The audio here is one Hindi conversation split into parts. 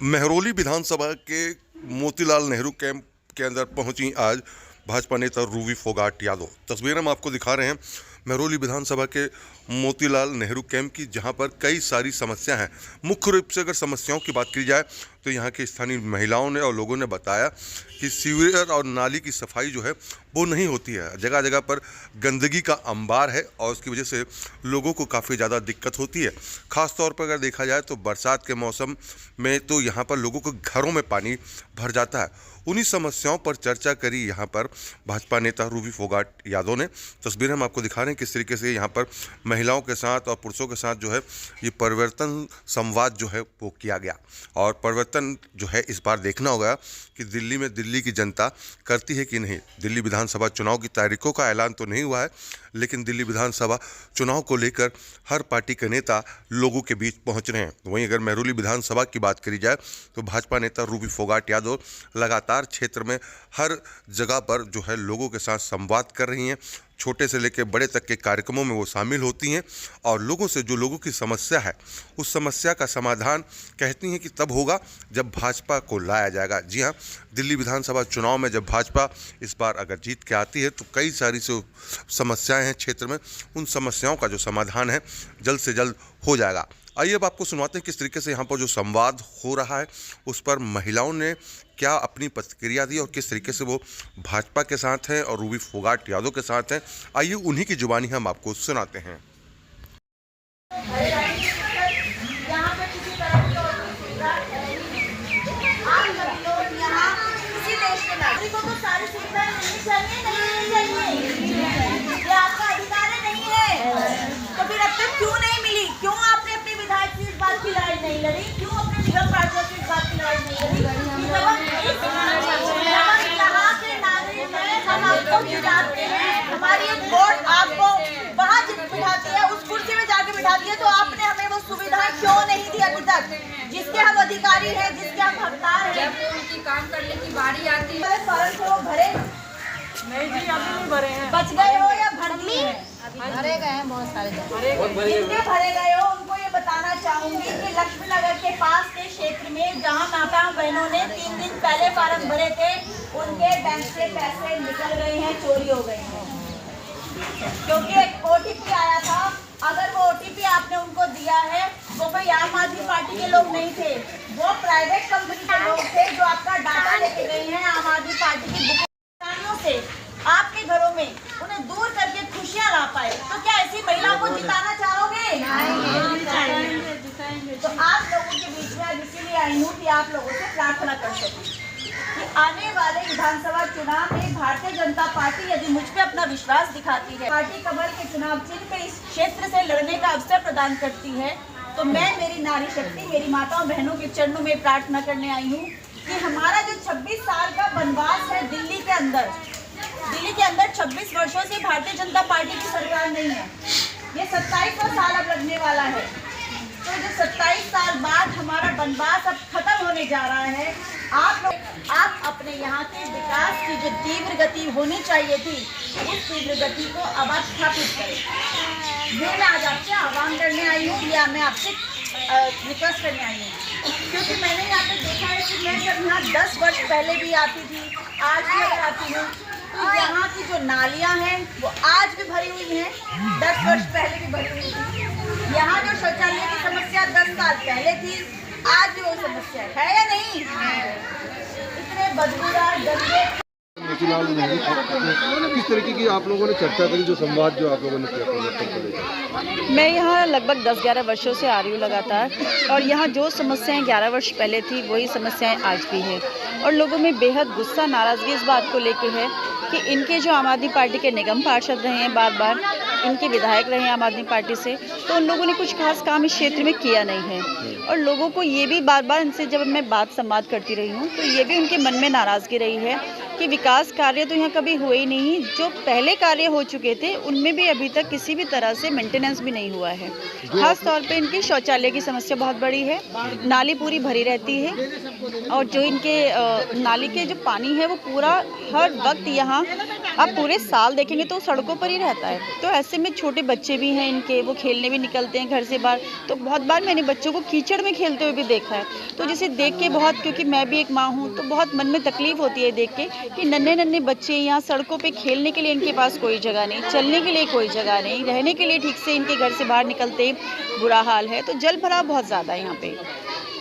महरौली विधानसभा के मोतीलाल नेहरू कैंप के अंदर पहुंची आज भाजपा नेता रूबी फोगाट यादव। तस्वीरें हम आपको दिखा रहे हैं महरौली विधानसभा के मोतीलाल नेहरू कैंप की, जहां पर कई सारी समस्या हैं। मुख्य रूप से अगर समस्याओं की बात की जाए तो यहां के स्थानीय महिलाओं ने और लोगों ने बताया कि सीवरेज और नाली की सफाई जो है वो नहीं होती है। जगह जगह पर गंदगी का अंबार है और उसकी वजह से लोगों को काफ़ी ज़्यादा दिक्कत होती है। ख़ास तौर पर अगर देखा जाए तो बरसात के मौसम में तो यहाँ पर लोगों के घरों में पानी भर जाता है। उन्हीं समस्याओं पर चर्चा करी यहाँ पर भाजपा नेता रूबी फोगाट यादव ने। तस्वीरें हम आपको दिखा रहे हैं किस तरीके से यहाँ पर महिलाओं के साथ और पुरुषों के साथ जो है ये परिवर्तन संवाद जो है वो किया गया। और परिवर्तन जो है इस बार देखना होगा कि दिल्ली में दिल्ली की जनता करती है कि नहीं। दिल्ली विधानसभा चुनाव की तारीखों का ऐलान तो नहीं हुआ है, लेकिन दिल्ली विधानसभा चुनाव को लेकर हर पार्टी के नेता लोगों के बीच पहुंच रहे हैं। वहीं अगर महरौली विधानसभा की बात करी जाए तो भाजपा नेता रूबी फोगाट यादव लगातार क्षेत्र में हर जगह पर जो है लोगों के साथ संवाद कर रही हैं। छोटे से लेकर बड़े तक के कार्यक्रमों में वो शामिल होती हैं और लोगों से जो लोगों की समस्या है उस समस्या का समाधान कहती हैं कि तब होगा जब भाजपा को लाया जाएगा। जी हाँ, दिल्ली विधानसभा चुनाव में जब भाजपा इस बार अगर जीत के आती है तो कई सारी जो समस्याएं हैं क्षेत्र में, उन समस्याओं का जो समाधान है जल्द से जल्द हो जाएगा। आइए अब आपको सुनवाते हैं किस तरीके से यहाँ पर जो संवाद हो रहा है उस पर महिलाओं ने क्या अपनी प्रतिक्रिया दी और किस तरीके से वो भाजपा के साथ हैं और रूबी फोगाट यादव के साथ हैं। आइए उन्हीं की जुबानी हम आपको सुनाते हैं। हमारी एक वोट आपको वहाँ बिठाती है, उस कुर्सी में जाके बिठाती है, तो आपने हमें वो सुविधा क्यों नहीं दी अभी तक, जिसके हम अधिकारी हैं, जिसके हम हकदार हैं। जब उनकी काम करने की बारी आती है फॉर्म को भरे नहीं जी, अभी नहीं भरे हैं। बच गए हो या भर दिए? भरे गए हैं बहुत सारे। जितने भरे गए हो उनको ये बताना चाहूंगी कि लक्ष्मी नगर के पास के क्षेत्र में जहाँ माता बहनों ने 3 दिन पहले फार्म भरे थे, उनके बैंक से पैसे निकल गए हैं, चोरी हो गए हैं। क्योंकि एक OTP आया था, अगर वो OTP आपने उनको दिया है वो कोई आम आदमी पार्टी के लोग नहीं थे, वो प्राइवेट कंपनी के लोग थे जो आपका डाटा लेके गए हैं आम आदमी पार्टी की बुकानियों से आपके घरों में, उन्हें दूर करके खुशियां ला पाए। तो क्या ऐसी महिला को जिताना चाहोगे? तो आप लोगों के बीच में आज इसीलिए आई हूँ कि आप लोगों से प्रार्थना कर सकूं कि आने वाले विधानसभा चुनाव में भारतीय जनता पार्टी यदि मुझ पे अपना विश्वास दिखाती है, पार्टी कमल के चुनाव चिन्ह पे इस क्षेत्र से लड़ने का अवसर प्रदान करती है, तो मैं मेरी नारी शक्ति, मेरी माताओं बहनों के चरणों में प्रार्थना करने आई हूँ कि हमारा जो 26 साल का वनवास है दिल्ली के अंदर 26 वर्षों से भारतीय जनता पार्टी की सरकार नहीं है, ये 27वां साल अब लगने वाला है। तो जो 27 साल बाद हमारा वनवास अब खत्म होने जा रहा है, आप अपने यहाँ के विकास की जो तीव्र गति होनी चाहिए थी, उस तीव्र गति को अब आप स्थापित करें। ये मैं आज आपसे आह्वान करने आई हूँ या मैं आपसे रिक्वेस्ट करने आई हूँ, क्योंकि मैंने यहाँ पे देखा है कि मैं जब यहाँ 10 वर्ष पहले भी आती थी, आज भी अगर आती हूँ तो यहाँ की जो नालियाँ हैं वो आज भी भरी हुई हैं, 10 वर्ष पहले भी भरी हुई थी। यहाँ जो शौचालय की समस्या 10 साल पहले थी, आज भी वो समस्या है या नहीं? इतने बदबूदार गंदे। मोतीलाल नेहरू किस तरीके की आप लोगों ने चर्चा करी, जो संवाद जो आप लोगों ने किया? मैं यहाँ लगभग 10-11 वर्षों से आ रही हूँ लगातार, और यहाँ जो समस्याएं 11 वर्ष पहले थी वही समस्याएं आज भी हैं। और लोगों में बेहद गुस्सा, नाराज़गी इस बात को लेके है कि इनके जो आम आदमी पार्टी के निगम पार्षद रहे हैं, बार बार इनके विधायक रहे हैं आम आदमी पार्टी से, तो उन लोगों ने कुछ खास काम इस क्षेत्र में किया नहीं है। और लोगों को ये भी बार बार इनसे जब मैं बात संवाद करती रही हूँ तो ये भी उनके मन में नाराज़गी रही है कि विकास कार्य तो यहाँ कभी हुए ही नहीं, जो पहले कार्य हो चुके थे उनमें भी अभी तक किसी भी तरह से मेंटेनेंस भी नहीं हुआ है। खास तौर पे इनकी शौचालय की समस्या बहुत बड़ी है, नाली पूरी भरी रहती है और जो इनके नाली के जो पानी है वो पूरा हर वक्त यहाँ आप पूरे साल देखेंगे तो सड़कों पर ही रहता है। तो ऐसे में छोटे बच्चे भी हैं इनके, वो खेलने भी निकलते हैं घर से बाहर, तो बहुत बार मैंने बच्चों को कीचड़ में खेलते हुए भी देखा है। तो जिसे देख के बहुत, क्योंकि मैं भी एक माँ हूँ, तो बहुत मन में तकलीफ होती है देख के कि नन्हे नन्हे बच्चे यहाँ सड़कों पे खेलने के लिए इनके पास कोई जगह नहीं, चलने के लिए कोई जगह नहीं, रहने के लिए ठीक से इनके घर से बाहर निकलते ही बुरा हाल है। तो जल भराव बहुत ज़्यादा है यहाँ पे।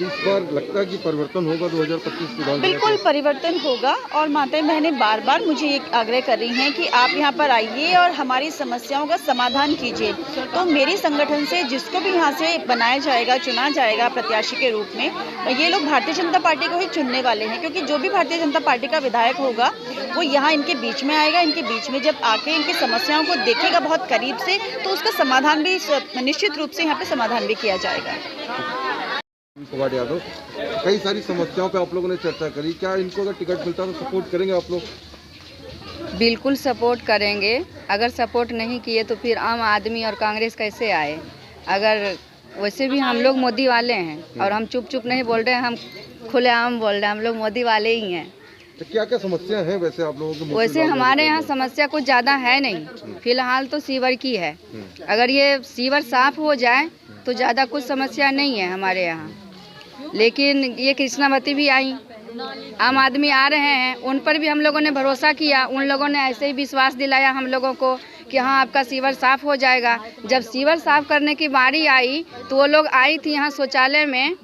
इस बार लगता है कि परिवर्तन होगा 2025 विधानसभा? बिल्कुल परिवर्तन होगा, और माताएं बहनें बार बार मुझे ये आग्रह कर रही हैं कि आप यहाँ पर आइए और हमारी समस्याओं का समाधान कीजिए। तो मेरे संगठन से जिसको भी यहाँ से बनाया जाएगा, चुना जाएगा प्रत्याशी के रूप में, ये लोग भारतीय जनता पार्टी को ही चुनने वाले हैं, क्योंकि जो भी भारतीय जनता पार्टी का विधायक होगा वो यहाँ इनके बीच में आएगा। इनके बीच में जब आके इनकी समस्याओं को देखेगा बहुत करीब से, तो उसका समाधान भी निश्चित रूप से यहाँ पे समाधान भी किया जाएगा। फोगाट यादव, कई सारी समस्याओं पे आप लोगों ने चर्चा करी, क्या इनको अगर टिकट मिलता तो सपोर्ट करेंगे आप लोग? बिल्कुल सपोर्ट करेंगे। अगर सपोर्ट नहीं किए तो फिर आम आदमी और कांग्रेस कैसे आए? अगर वैसे भी हम लोग मोदी वाले हैं और हम चुप चुप नहीं बोल रहे हैं, हम खुलेआम बोल रहे हैं, हम लोग मोदी वाले ही हैं। तो क्या क्या समस्या है वैसे आप लोगों की? वैसे हमारे यहाँ समस्या कुछ ज़्यादा है नहीं, फिलहाल तो सीवर की है। अगर ये सीवर साफ हो जाए तो ज़्यादा कुछ समस्या नहीं है हमारे यहाँ। लेकिन ये कृष्णावती भी आई, आम आदमी आ रहे हैं, उन पर भी हम लोगों ने भरोसा किया, उन लोगों ने ऐसे ही विश्वास दिलाया हम लोगों को कि हाँ आपका सीवर साफ़ हो जाएगा। जब सीवर साफ़ करने की बारी आई तो वो लोग आई थी यहाँ शौचालय में,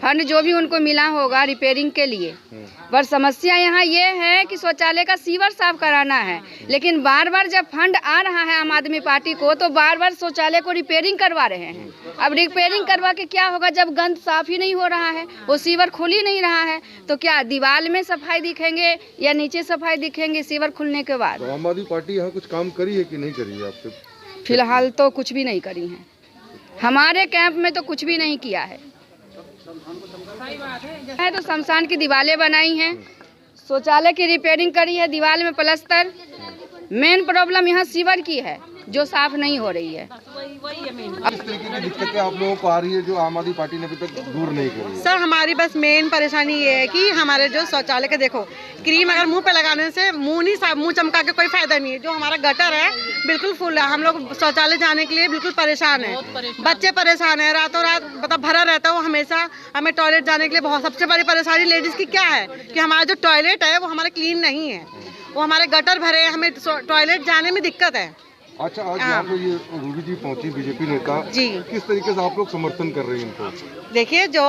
फंड जो भी उनको मिला होगा रिपेयरिंग के लिए, पर समस्या यहाँ ये है कि शौचालय का सीवर साफ कराना है, लेकिन बार बार जब फंड आ रहा है आम आदमी पार्टी को तो बार बार शौचालय को रिपेयरिंग करवा रहे हैं। अब रिपेयरिंग करवा के क्या होगा जब गंद साफ ही नहीं हो रहा है, वो सीवर खुल ही नहीं रहा है, तो क्या दीवार में सफाई दिखेंगे या नीचे सफाई दिखेंगे सीवर खुलने के बाद? तो आम आदमी पार्टी यहाँ कुछ काम करी है कि नहीं करी है आपसे? फिलहाल तो कुछ भी नहीं करी है, हमारे कैंप में तो कुछ भी नहीं किया है। तो शमशान की दीवारें बनाई हैं, शौचालय की रिपेयरिंग करी है, दीवार में प्लास्टर। मेन प्रॉब्लम यहाँ सीवर की है जो साफ नहीं हो रही है। किस तरीके की दिक्कतें आप लोगों को आ रही है जो आम आदमी पार्टी ने अभी तक दूर नहीं करी है? सर हमारी बस मेन परेशानी ये है कि हमारे जो शौचालय के देखो, क्रीम अगर मुंह पे लगाने से मुंह चमका के कोई फायदा नहीं है। जो हमारा गटर है बिल्कुल फुल है, हम लोग शौचालय जाने के लिए बिल्कुल परेशान है, बच्चे परेशान है, रातों रात मतलब भरा रहता है वो हमेशा। हमें टॉयलेट जाने के लिए बहुत सबसे बड़ी परेशानी लेडीज की क्या है कि हमारा जो टॉयलेट है वो हमारे क्लीन नहीं है, वो हमारे गटर भरे हैं, हमें टॉयलेट जाने में दिक्कत है। अच्छा, आज यहाँ पे ये रूबी जी पहुंची, बीजेपी नेता जी, किस तरीके से आप लोग समर्थन कर रहे हैं इनको? देखिए जो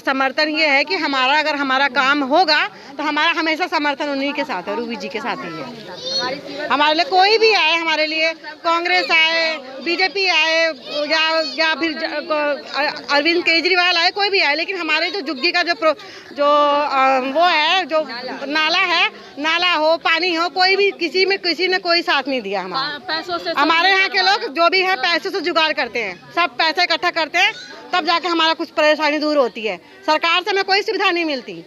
समर्थन ये है कि अगर हमारा काम होगा तो हमारा हमेशा समर्थन उन्हीं के साथ है, रूबी जी के साथ ही है। हमारे लिए कोई भी आए, हमारे लिए कांग्रेस आए, बीजेपी आए या फिर अरविंद केजरीवाल आए, कोई भी आए, लेकिन हमारे जो जुग्गी का वो है, जो नाला हो, पानी हो, कोई भी किसी ने कोई साथ नहीं दिया। हमारे यहाँ के लोग जो भी है पैसे से जुगाड़ करते हैं, सब पैसे इकट्ठा करते हैं तब जाके हमारा कुछ परेशानी दूर होती है। सरकार से हमें कोई सुविधा नहीं मिलती।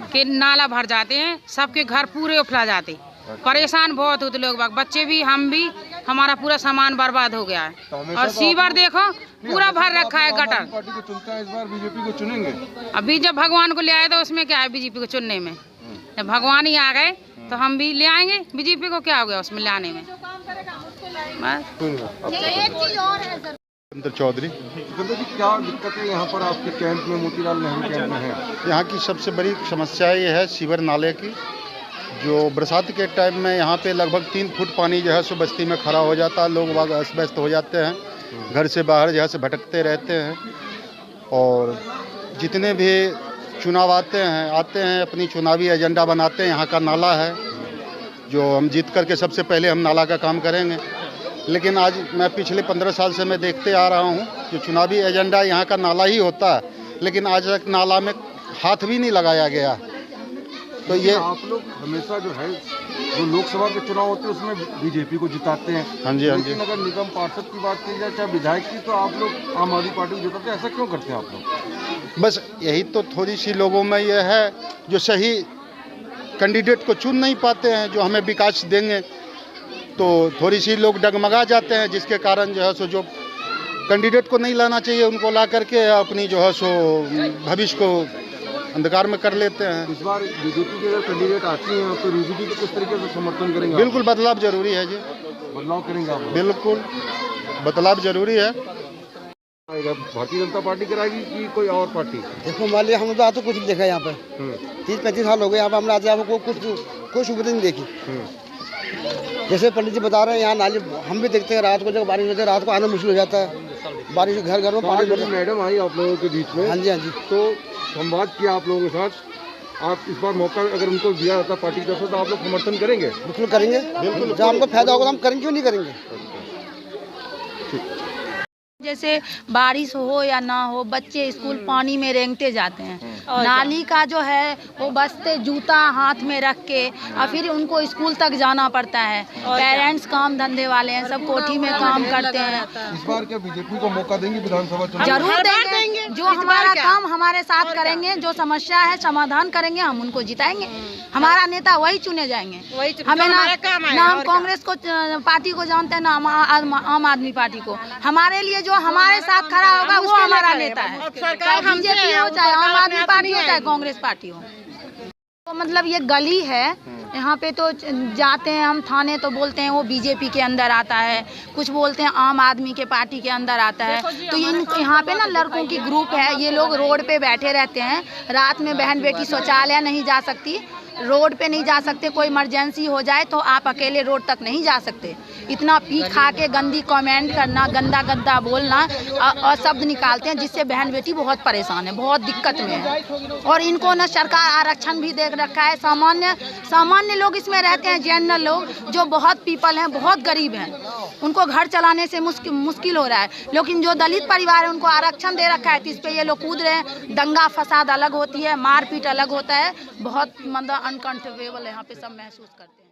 कि नाला भर जाते हैं, सबके घर पूरे उफला जाते, परेशान बहुत होते लोग, बच्चे भी, हम भी, हमारा पूरा सामान बर्बाद हो गया है। और सीवर देखो पूरा भर रखा है गटर। पार्टी को चुनता है, इस बार बीजेपी को चुनेंगे? अभी जब भगवान को ले आए तो उसमें क्या है बीजेपी को चुनने में? जब भगवान ही आ गए तो हम भी ले आएंगे, बीजेपी को क्या हो गया उसमें लाने में? चौधरी जी, क्या दिक्कतें यहाँ पर आपके कैंप में, मोतीलाल नेहरू कैंप में है? यहाँ की सबसे बड़ी समस्या ये है सीवर नाले की। जो बरसात के टाइम में यहाँ पे लगभग 3 फुट पानी जो है सो बस्ती में खड़ा हो जाता है, लोग वहाँ अस्त व्यस्त हो जाते हैं, घर से बाहर जो है से भटकते रहते हैं। और जितने भी चुनाव आते हैं अपनी चुनावी एजेंडा बनाते हैं। यहाँ का नाला है जो हम जीत करके सबसे पहले हम नाला का काम करेंगे, लेकिन आज मैं पिछले 15 साल से मैं देखते आ रहा हूँ जो चुनावी एजेंडा यहाँ का नाला ही होता है, लेकिन आज तक नाला में हाथ भी नहीं लगाया गया। तो ये आप लोग हमेशा जो है जो लोकसभा के चुनाव होते हैं उसमें बीजेपी को जिताते हैं। हाँ जी, हाँ जी। लेकिन अगर निगम पार्षद की बात की जाए चाहे विधायक की, तो आप लोग आम आदमी पार्टी को जिताते हैं, ऐसा क्यों करते हैं आप लोग? बस यही तो थोड़ी सी लोगों में ये है जो सही कैंडिडेट को चुन नहीं पाते हैं जो हमें विकास देंगे, तो थोड़ी सी लोग डगमगा जाते हैं, जिसके कारण जो है सो जो कैंडिडेट को नहीं लाना चाहिए उनको ला करके अपनी जो है सो भविष्य को अंधकार में कर लेते हैं। इस बार बीजेपी के अगर कैंडिडेट आती हैं तो रूबी जी को किस तरीके से समर्थन करेंगे? बिल्कुल बदलाव जरूरी है जी, बदलाव करेंगे आप? बिल्कुल बदलाव जरूरी है। भारतीय जनता पार्टी कराएगी कि कोई और पार्टी? देखो मान लिया हम तो आज तो कुछ नहीं देखा यहाँ पे, 30-35 साल हो गए यहाँ पे, हमने आज आपको कोई सुविधा नहीं देखी। जैसे पंडित जी बता रहे हैं यहाँ नाली हम भी देखते हैं, रात को जब बारिश होती है रात को आना मुश्किल हो जाता है, बारिश घर घर में पानी भर। मैडम आई आप लोगों के बीच में? हाँ जी हाँ जी। तो संवाद किया आप लोगों के साथ, आप इस बार मौका अगर उनको दिया जाता पार्टी की तरफ से तो आप लोग समर्थन करेंगे? बिल्कुल करेंगे, बिल्कुल जब हमको फायदा होगा तो हम करेंगे, क्यों नहीं करेंगे। जैसे बारिश हो या ना हो, बच्चे स्कूल पानी में रेंगते जाते हैं। नाली का जो है वो बसते जूता हाथ में रख के और फिर उनको स्कूल तक जाना पड़ता है। पेरेंट्स काम धंधे वाले हैं, सब कोठी में काम करते हैं। इस बार क्या बीजेपी को मौका देंगे विधानसभा चुनाव? जरूर देंगे, जो हमारा काम हमारे साथ करेंगे, जो समस्या है समाधान करेंगे, हम उनको जिताएंगे। हमारा नेता वही चुने जाएंगे। हमें ना हम कांग्रेस को पार्टी को जानते हैं ना आम आदमी पार्टी को। हमारे लिए जो हमारे साथ खड़ा होगा वो हमारा नेता है, चाहे बीजेपी हो, चाहे आम आदमी पार्टी हो, चाहे कांग्रेस पार्टी हो। तो मतलब ये गली है यहाँ पे, तो जाते हैं हम थाने तो बोलते हैं वो बीजेपी के अंदर आता है, कुछ बोलते हैं आम आदमी के पार्टी के अंदर आता है। तो यहाँ पे ना लड़कों की ग्रुप है, ये लोग रोड पे बैठे रहते हैं। रात में बहन बेटी शौचालय नहीं जा सकती, रोड पे नहीं जा सकते, कोई इमरजेंसी हो जाए तो आप अकेले रोड तक नहीं जा सकते। इतना पी खा के गंदी कमेंट करना, गंदा गंदा बोलना और शब्द निकालते हैं, जिससे बहन बेटी बहुत परेशान है, बहुत दिक्कत में है। और इनको ना सरकार आरक्षण भी दे रखा है। सामान्य लोग इसमें रहते हैं, जनरल लोग जो बहुत पीपल हैं, बहुत गरीब हैं, उनको घर चलाने से मुश्किल हो रहा है। लेकिन जो दलित परिवार है उनको आरक्षण दे रखा है, तो इस पर ये लोग कूद रहे हैं। दंगा फसाद अलग होती है, मारपीट अलग होता है, बहुत मतलब अनकंट्रोलेबल यहाँ पे सब महसूस करते हैं।